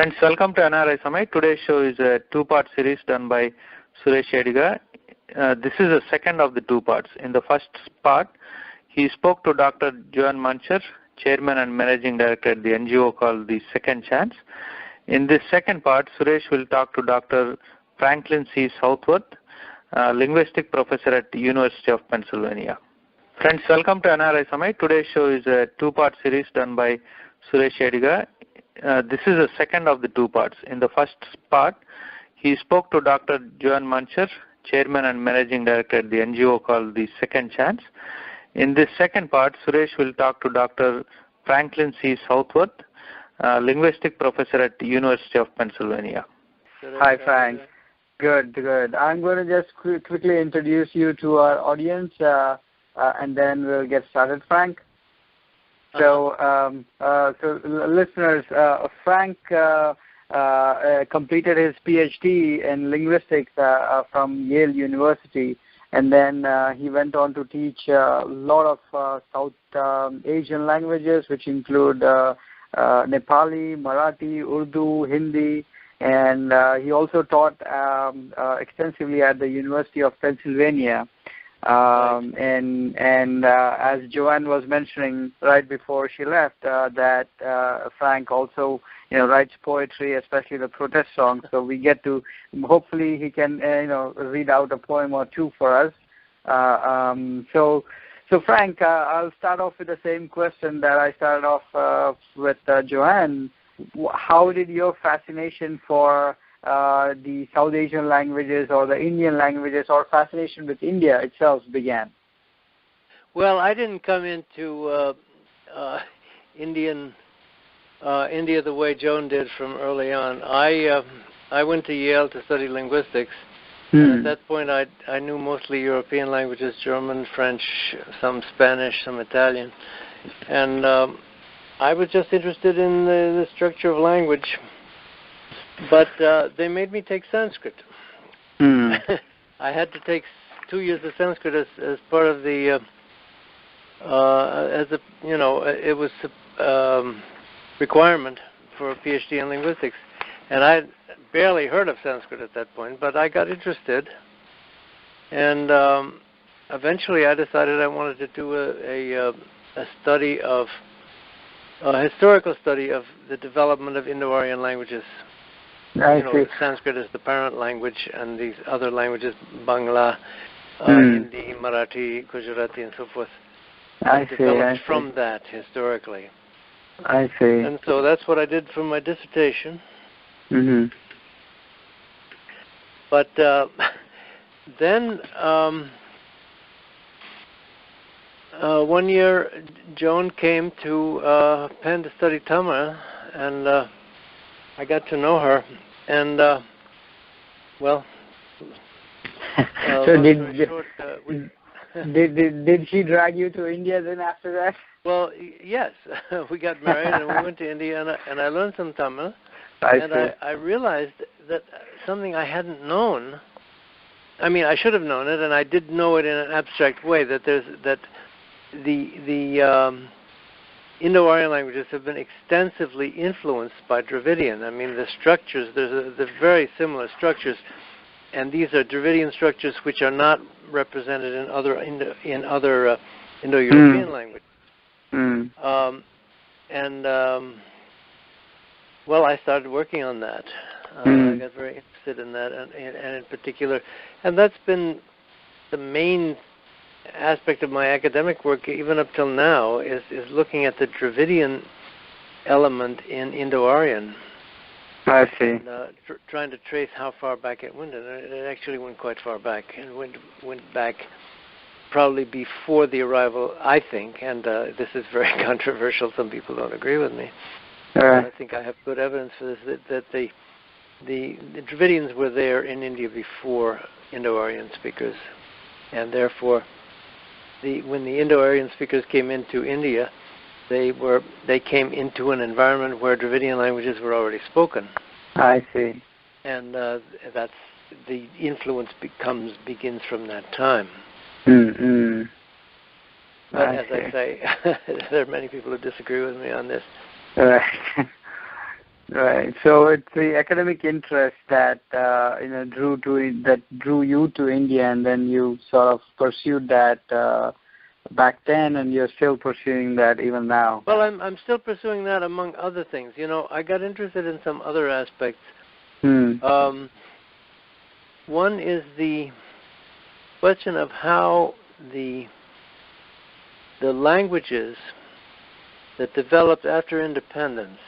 Friends, welcome to NRI Samay. Today's show is a two-part series done by Suresh Ediga. This is the second of the two parts. In the first part, he spoke to Dr. Joan Mencher, Chairman and Managing Director at the NGO called the Second Chance. In this second part, Suresh will talk to Dr. Franklin Southworth, linguistic professor at the University of Pennsylvania. Friends, welcome to NRI Samay. Today's show is a two-part series done by Suresh Ediga. This is the second of the two parts. In the first part, he spoke to Dr. Joan Mencher, Chairman and Managing Director at the NGO called the Second Chance. In this second part, Suresh will talk to Dr. Franklin Southworth, linguistic professor at the University of Pennsylvania. Hi, Frank. Good. I'm going to just quickly introduce you to our audience, and then we'll get started, Frank. So listeners, Frank completed his PhD in linguistics from Yale University, and then he went on to teach a lot of South Asian languages, which include Nepali, Marathi, Urdu, Hindi, and he also taught extensively at the University of Pennsylvania. And as Joanne was mentioning right before she left, that Frank also writes poetry, especially the protest songs. So we get to, hopefully he can read out a poem or two for us. So Frank, I'll start off with the same question that I started off with Joanne. How did your fascination for the South Asian languages or the Indian languages or fascination with India itself began? Well, I didn't come into India the way Joan did from early on. I went to Yale to study linguistics. And at that point, I knew mostly European languages, German, French, some Spanish, some Italian. And I was just interested in the structure of language. But they made me take Sanskrit. I had to take 2 years of Sanskrit as part of the, it was a requirement for a PhD in linguistics. And I barely heard of Sanskrit at that point, but I got interested. And eventually I decided I wanted to do a study of, a historical study of the development of Indo-Aryan languages. Sanskrit is the parent language, and these other languages, Bangla, Hindi, Marathi, Gujarati, and so forth, developed from that historically. I see. And so that's what I did for my dissertation. But then one year, Joan came to Penn to study Tamil, and I got to know her, and so did she drag you to India then after that? Well, yes, we got married and we went to India, and I learned some Tamil, I realized that something I hadn't known. I mean, I should have known it, and I did know it in an abstract way. That the Indo-Aryan languages have been extensively influenced by Dravidian. I mean, the structures, they're very similar structures, and these are Dravidian structures which are not represented in other Indo-European languages. Well, I started working on that. I got very interested in that, and in particular, and that's been the main aspect of my academic work, even up till now, is looking at the Dravidian element in Indo-Aryan. I see. And, trying to trace how far back it went, and it actually went quite far back, and went back probably before the arrival, I think, and this is very controversial. Some people don't agree with me. I think I have good evidence for this, that the Dravidians were there in India before Indo-Aryan speakers, and therefore when the Indo-Aryan speakers came into India, they came into an environment where Dravidian languages were already spoken. I see. And that's the influence begins from that time. But as I say, there are many people who disagree with me on this. Right. So it's the academic interest that drew you to India, and then you sort of pursued that back then, and you're still pursuing that even now. Well, I'm still pursuing that among other things. I got interested in some other aspects. One is the question of how the languages that developed after independence,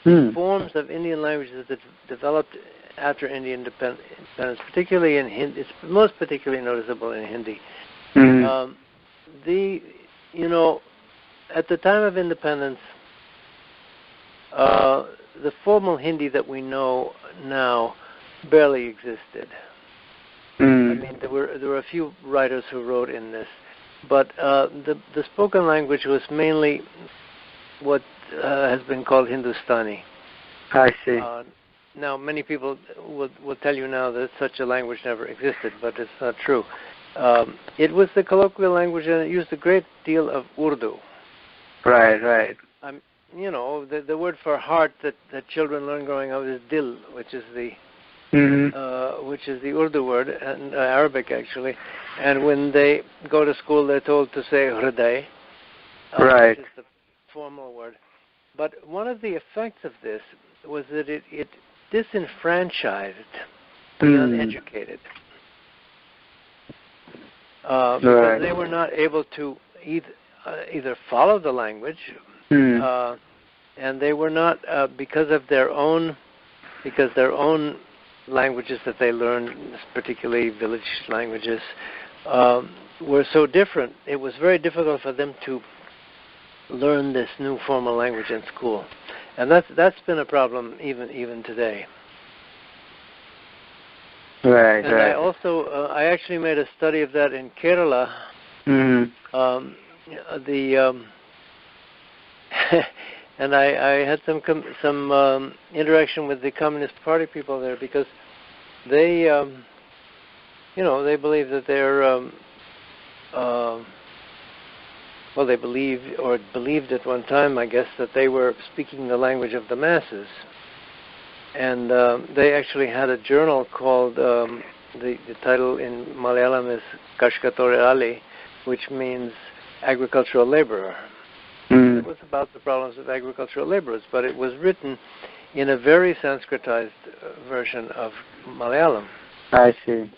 forms of Indian languages that developed after Indian independence, particularly in Hindi, it's most particularly noticeable in Hindi. At the time of independence, the formal Hindi that we know now barely existed. I mean, there were a few writers who wrote in this, but the spoken language was mainly what has been called Hindustani. I see. Now, many people will tell you now that such a language never existed, but it's not true. It was the colloquial language, and it used a great deal of Urdu. Right. The word for heart that children learn growing up is dil, which is the Urdu word, and Arabic actually. And when they go to school, they're told to say hriday, which is the formal word. But one of the effects of this was that it disenfranchised the uneducated. Because they were not able to either follow the language, and they were not because their own languages that they learned, particularly village languages, were so different. It was very difficult for them to learn this new formal language in school, and that's been a problem even today. Right. And I also I actually made a study of that in Kerala. And I had some interaction with the Communist Party people there, because they they believe that they're they believed at one time, I guess, that they were speaking the language of the masses. And they actually had a journal called, the title in Malayalam is Kashkatorali, which means agricultural laborer. It was about the problems of agricultural laborers, but it was written in a very Sanskritized version of Malayalam. I see.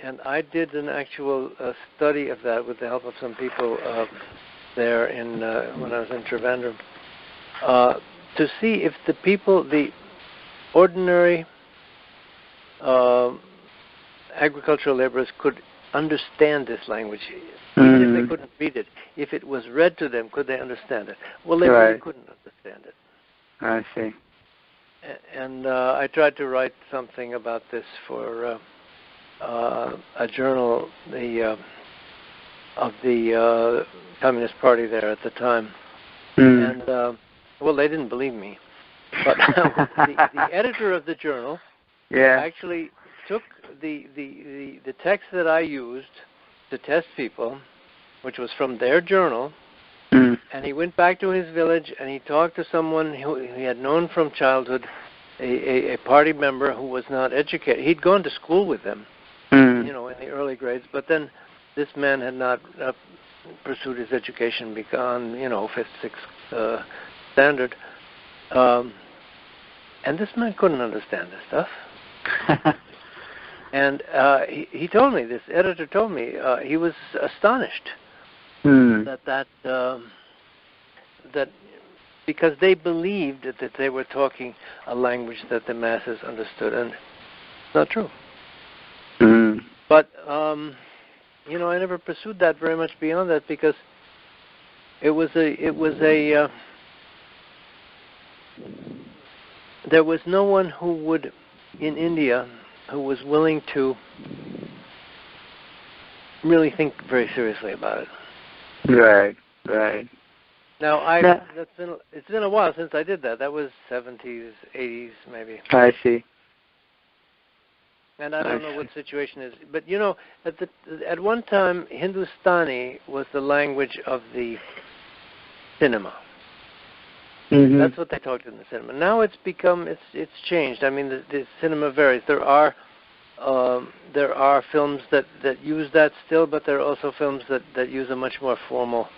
And I did an actual study of that with the help of some people there when I was in Trivandrum, to see if the ordinary agricultural laborers could understand this language, even if they couldn't read it. If it was read to them, could they understand it? Well, they really couldn't understand it. I see. And I tried to write something about this for a journal of the Communist Party there at the time. And, they didn't believe me. But the editor of the journal actually took the text that I used to test people, which was from their journal, and he went back to his village and he talked to someone who he had known from childhood, a party member who was not educated. He'd gone to school with them, in the early grades, but then this man had not pursued his education beyond, 5th, 6th standard. And this man couldn't understand this stuff. And he told me, this editor told me, he was astonished that because they believed that they were talking a language that the masses understood, and it's not true. But I never pursued that very much beyond that, because there was no one who would, in India, who was willing to really think very seriously about it. Right. Now, it's been a while since I did that. That was 70s, 80s, maybe. I see. And I don't know what the situation is, but at one time, Hindustani was the language of the cinema. Mm-hmm. That's what they talked in the cinema. Now it's changed. I mean, the cinema varies. There are films that use that still, but there are also films that use a much more formal,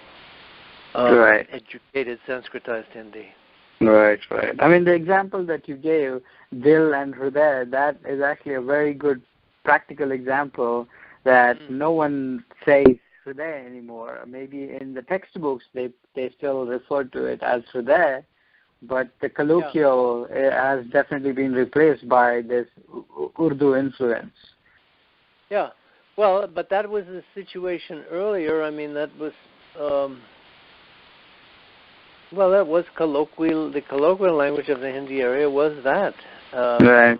Right. educated Sanskritized Hindi. Right, right. I mean, the example that you gave, Dil and Hriday, that is actually a very good practical example that no one says Hriday anymore. Maybe in the textbooks they still refer to it as Hriday, but the colloquial has definitely been replaced by this Urdu influence. Yeah. Well, but that was the situation earlier. I mean, that was... that was colloquial. The colloquial language of the Hindi area was that. Right.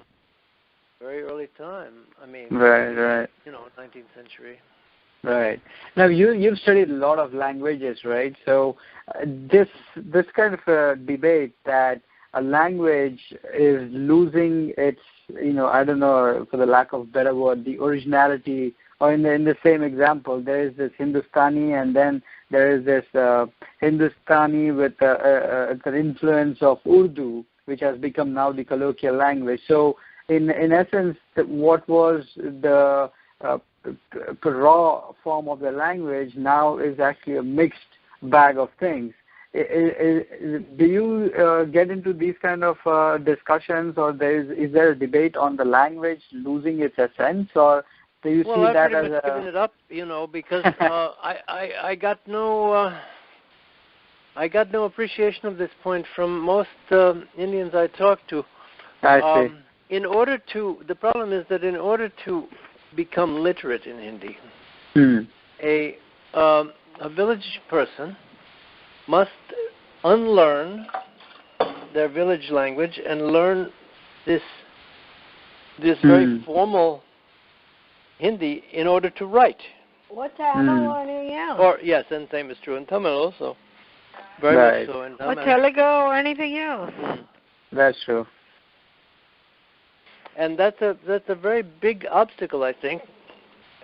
Very early time. I mean, right. 19th century. Right. Now you've studied a lot of languages, right? So this kind of a debate that a language is losing its, I don't know, for the lack of a better word, the originality. Or in the same example, there is this Hindustani, and then there is this Hindustani with an influence of Urdu, which has become now the colloquial language. So, in essence, what was the raw form of the language now is actually a mixed bag of things. Do you get into these kind of discussions, or is there a debate on the language losing its essence, or do you see that as I've given it up, because I got no appreciation of this point from most Indians I talked to. I see. The problem is that in order to become literate in Hindi, a village person must unlearn their village language and learn this very formal Hindi in order to write. What's learning you? Or yes, and same is true in Tamil also. Very much so in Tamil. Or Telugu or anything else. That's true. And that's a very big obstacle, I think.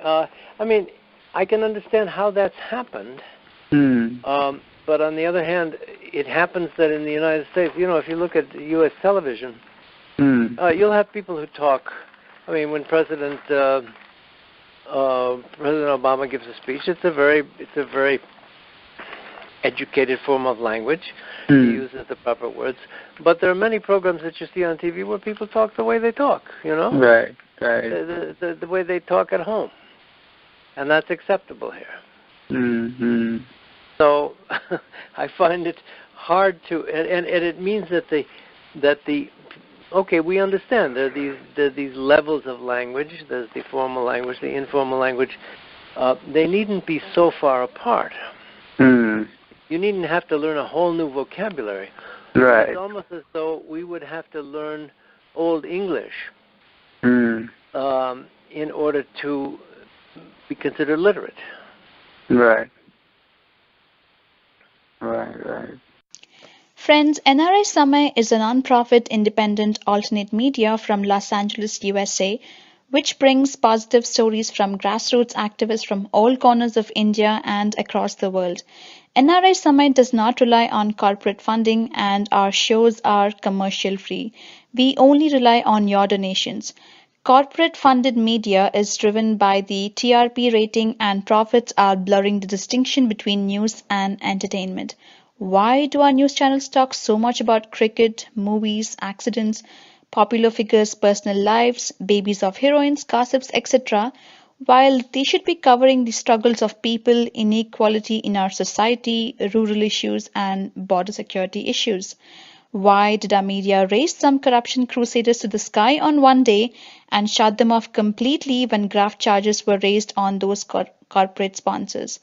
I mean, I can understand how that's happened. But on the other hand, it happens that in the United States, if you look at U.S. television, you'll have people who talk. I mean, when President Obama gives a speech, it's a very educated form of language. He uses the proper words. But there are many programs that you see on TV where people talk the way they talk, Right. The way they talk at home. And that's acceptable here. So I find it hard to, and it means that we understand there are these levels of language. There's the formal language, the informal language. They needn't be so far apart. You needn't have to learn a whole new vocabulary. Right. It's almost as though we would have to learn Old English in order to be considered literate. Right. Friends, NRI Samay is a non-profit independent alternate media from Los Angeles, USA, which brings positive stories from grassroots activists from all corners of India and across the world. NRI Samay does not rely on corporate funding, and our shows are commercial free. We only rely on your donations. Corporate funded media is driven by the TRP rating, and profits are blurring the distinction between news and entertainment. Why do our news channels talk so much about cricket, movies, accidents, popular figures' personal lives, babies of heroines, gossips, etc., while they should be covering the struggles of people, inequality in our society, rural issues, and border security issues? Why did our media raise some corruption crusaders to the sky on one day and shut them off completely when graft charges were raised on those corporate sponsors?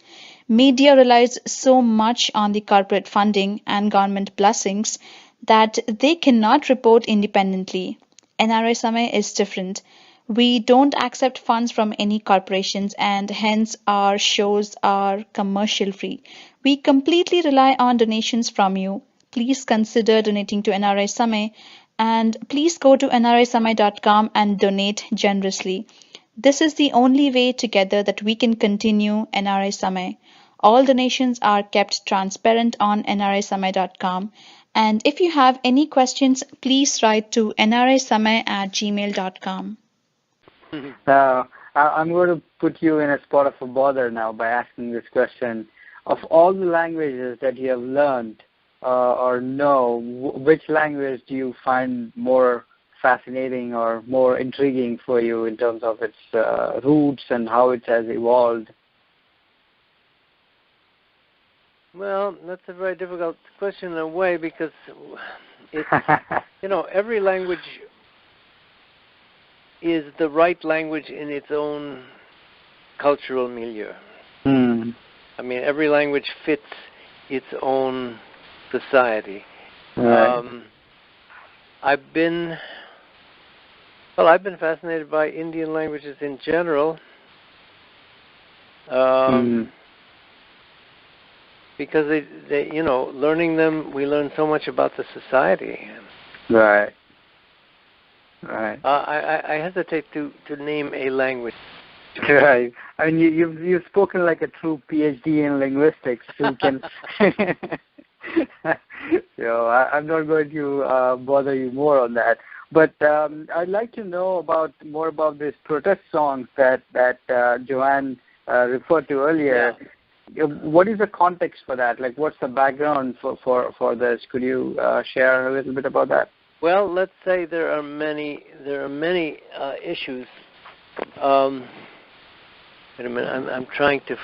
Media relies so much on the corporate funding and government blessings that they cannot report independently. NRI Samay is different. We don't accept funds from any corporations, and hence our shows are commercial free. We completely rely on donations from you. Please consider donating to NRI Samay, and please go to nrisamay.com and donate generously. This is the only way together that we can continue NRI Samay. All donations are kept transparent on nrisamay.com, And if you have any questions, please write to nrisamay@gmail.com. I'm going to put you in a spot of a bother now by asking this question. Of all the languages that you have learned or know, which language do you find more fascinating or more intriguing for you in terms of its roots and how it has evolved? Well, that's a very difficult question in a way because it's, every language is the right language in its own cultural milieu. Mm. I mean, every language fits its own society. Right. I've been fascinated by Indian languages in general. Because they, learning them, we learn so much about the society. Right. Right. I hesitate to name a language. Right. I mean, you've spoken like a true PhD in linguistics. Who can? I'm not going to bother you more on that. But I'd like to know more about these protest songs that Joanne referred to earlier. Yeah. What is the context for that? Like, what's the background for this? Could you share a little bit about that? Well, let's say there are many issues. Wait a minute, I'm trying to.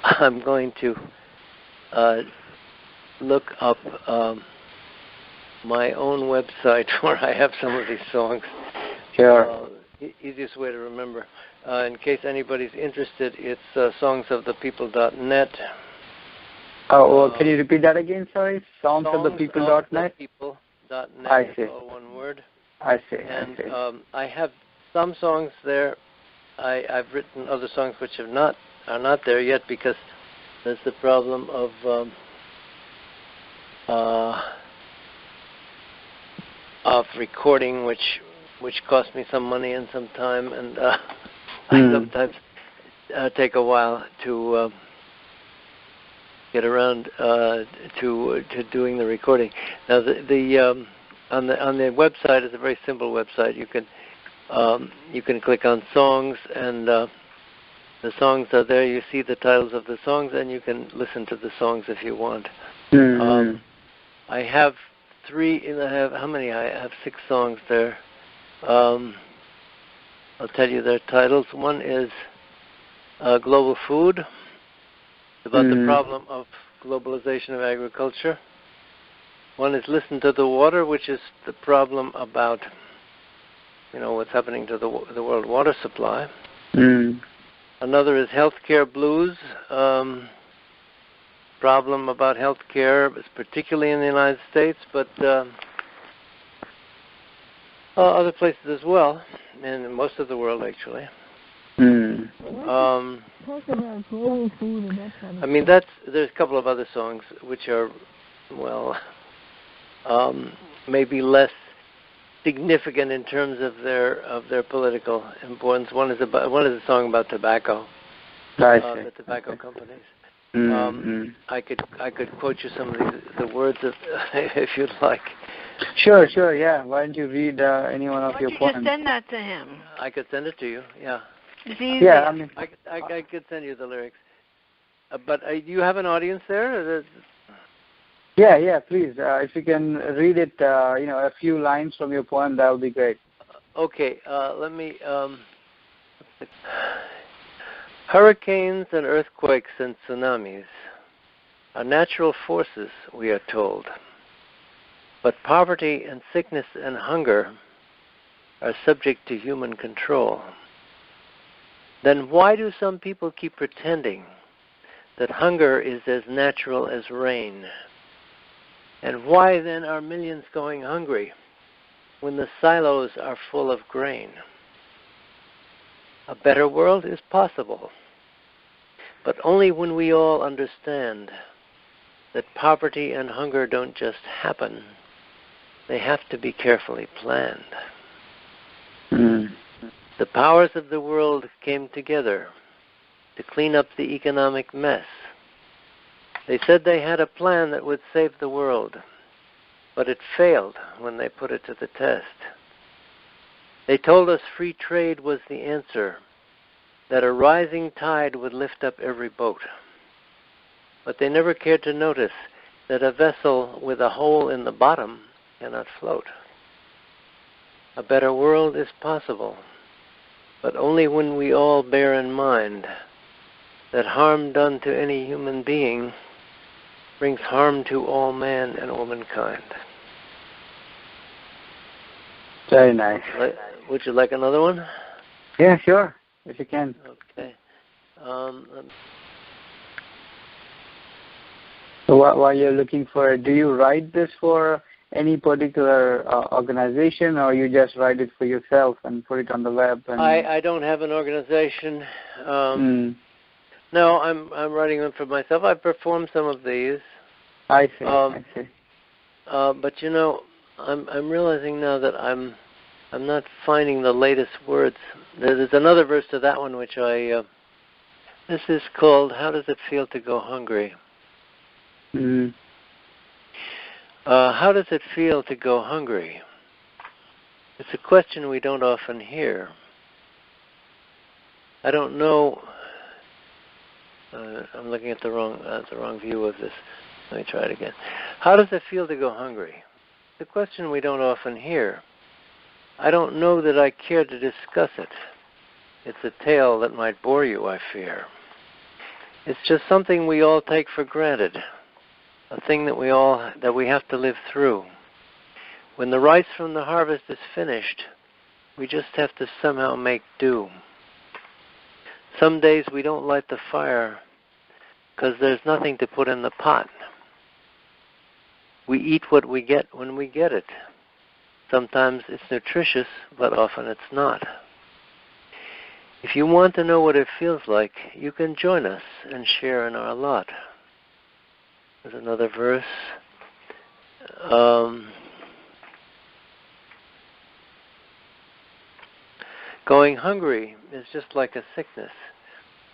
I'm going to look up my own website where I have some of these songs. Sure. Easiest way to remember. In case anybody's interested, it's songsofthepeople.net. Oh, well, can you repeat that again? Sorry, songsofthepeople.net. Songsofthepeople.net. I see. All one word. I see. And I have some songs there. I've written other songs which are not there yet because there's the problem of recording, which cost me some money and some time, and I sometimes take a while to get around to doing the recording. Now, on the website is a very simple website. You can click on songs, and the songs are there. You see the titles of the songs, and you can listen to the songs if you want. I have how many? I have 6 songs there. I'll tell you their titles. One is Global Food, about the problem of globalization of agriculture. One is Listen to the Water, which is the problem about, what's happening to the world water supply. Another is Healthcare Blues, problem about healthcare, particularly in the United States, but other places as well, and in most of the world, actually. Talk about global food and that kind of I mean, there's a couple of other songs which are, maybe less significant in terms of their political importance. One is a song about tobacco, the tobacco companies. I could quote you some of the words if you'd like. Sure, yeah. Why don't you read any one of your poems? Why don't you just send that to him? I could send it to you, yeah. It's easy. Yeah, I mean... I could send you the lyrics. But do you have an audience there? Yeah, please. If you can read it, a few lines from your poem, that would be great. Okay, let me... Hurricanes and earthquakes and tsunamis are natural forces, we are told. But poverty and sickness and hunger are subject to human control. Then why do some people keep pretending that hunger is as natural as rain? And why then are millions going hungry when the silos are full of grain? A better world is possible, but only when we all understand that poverty and hunger don't just happen. They have to be carefully planned. The powers of the world came together to clean up the economic mess. They said they had a plan that would save the world, but it failed when they put it to the test. They told us free trade was the answer, that a rising tide would lift up every boat. But they never cared to notice that a vessel with a hole in the bottom cannot float. A better world is possible, but only when we all bear in mind that harm done to any human being brings harm to all man and womankind. Very nice. Would you like another one? Yeah, sure, if you can. Okay. So while you're looking for it, do you write this for any particular organization, or you just write it for yourself and put it on the web? And I don't have an organization. No, I'm writing them for myself. I perform some of these. I see. I see. But you know, I'm realizing now that I'm not finding the latest words. There's another verse to that one which this is called "How Does It Feel to Go Hungry?" Mm-hmm. How does it feel to go hungry? It's a question we don't often hear. I don't know. I'm looking at the wrong view of this. Let me try it again. How does it feel to go hungry? It's a question we don't often hear. I don't know that I care to discuss it. It's a tale that might bore you, I fear. It's just something we all take for granted, a thing that we have to live through. When the rice from the harvest is finished, we just have to somehow make do. Some days we don't light the fire because there's nothing to put in the pot. We eat what we get when we get it. Sometimes it's nutritious, but often it's not. If you want to know what it feels like, you can join us and share in our lot. There's another verse. Going hungry is just like a sickness,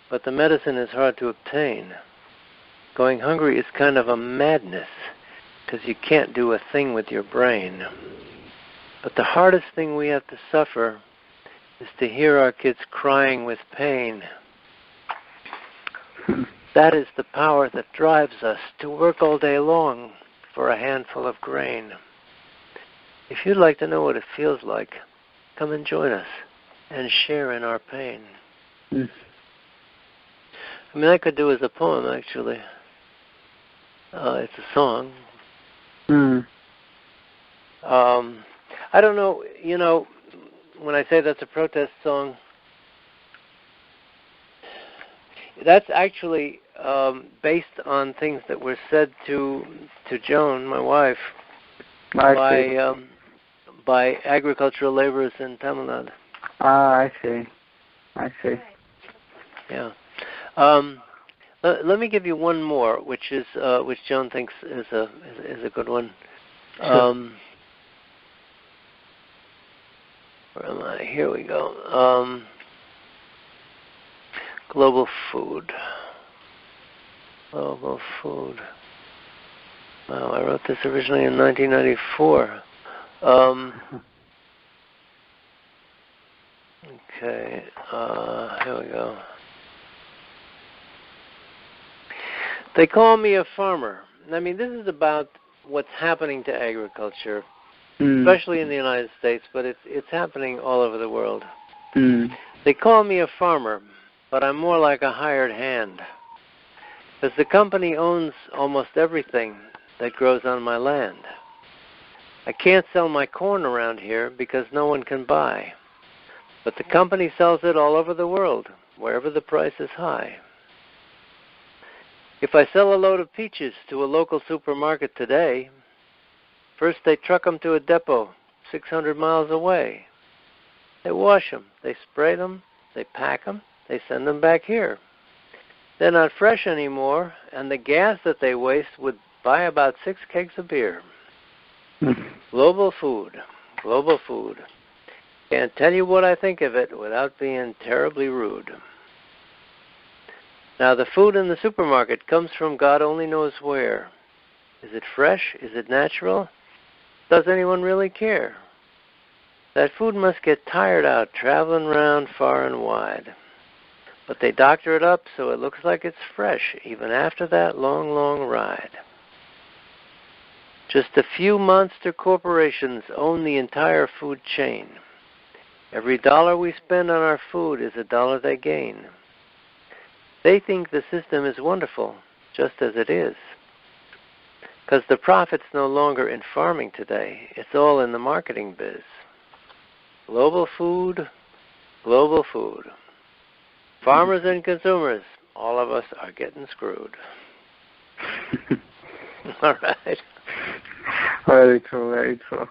but the medicine is hard to obtain. Going hungry is kind of a madness, because you can't do a thing with your brain. But the hardest thing we have to suffer is to hear our kids crying with pain. That is the power that drives us to work all day long for a handful of grain. If you'd like to know what it feels like, come and join us and share in our pain. I mean, I could do as a poem, actually. It's a song. I don't know, you know, when I say that's a protest song, that's actually based on things that were said to Joan, my wife, by agricultural laborers in Tamil Nadu. I see. Yeah. Let me give you one more, which Joan thinks is a good one. Sure. Where am I? Here we go. Global food. Global food. Wow, I wrote this originally in 1994. Okay, here we go. They call me a farmer. I mean, this is about what's happening to agriculture, especially in the United States, but it's happening all over the world. They call me a farmer, but I'm more like a hired hand, because the company owns almost everything that grows on my land. I can't sell my corn around here because no one can buy, but the company sells it all over the world, wherever the price is high. If I sell a load of peaches to a local supermarket today, first they truck them to a depot 600 miles away. They wash them, they spray them, they pack them, they send them back here. They're not fresh anymore, and the gas that they waste would buy about 6 kegs of beer. Global food. Global food. Can't tell you what I think of it without being terribly rude. Now, the food in the supermarket comes from God only knows where. Is it fresh? Is it natural? Does anyone really care? That food must get tired out traveling around far and wide. But they doctor it up so it looks like it's fresh, even after that long, long ride. Just a few monster corporations own the entire food chain. Every dollar we spend on our food is a dollar they gain. They think the system is wonderful, just as it is. Because the profit's no longer in farming today. It's all in the marketing biz. Global food, global food. Farmers and consumers, all of us are getting screwed. All right. Very true, very true.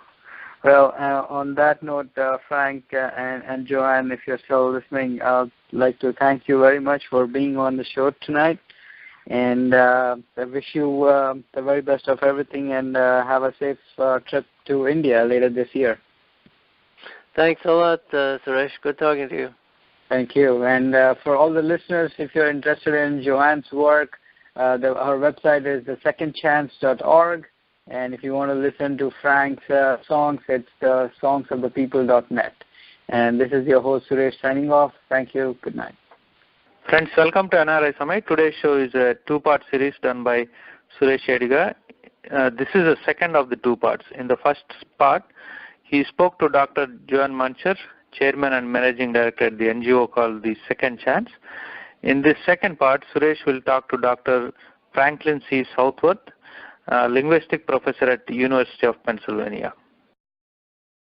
Well, on that note, Frank and Joanne, if you're still listening, I'd like to thank you very much for being on the show tonight. And I wish you the very best of everything, and have a safe trip to India later this year. Thanks a lot, Suresh. Good talking to you. Thank you. And for all the listeners, if you're interested in Joanne's work, her website is thesecondchance.org. And if you want to listen to Frank's songs, it's songsofthepeople.net. And this is your host, Suresh, signing off. Thank you. Good night. Friends, welcome to NRI Samay. Today's show is a two-part series done by Suresh Ediga. This is the second of the two parts. In the first part, he spoke to Dr. Joan Mencher, Chairman and Managing Director at the NGO called the Second Chance. In this second part, Suresh will talk to Dr. Franklin C. Southworth, linguistic professor at the University of Pennsylvania.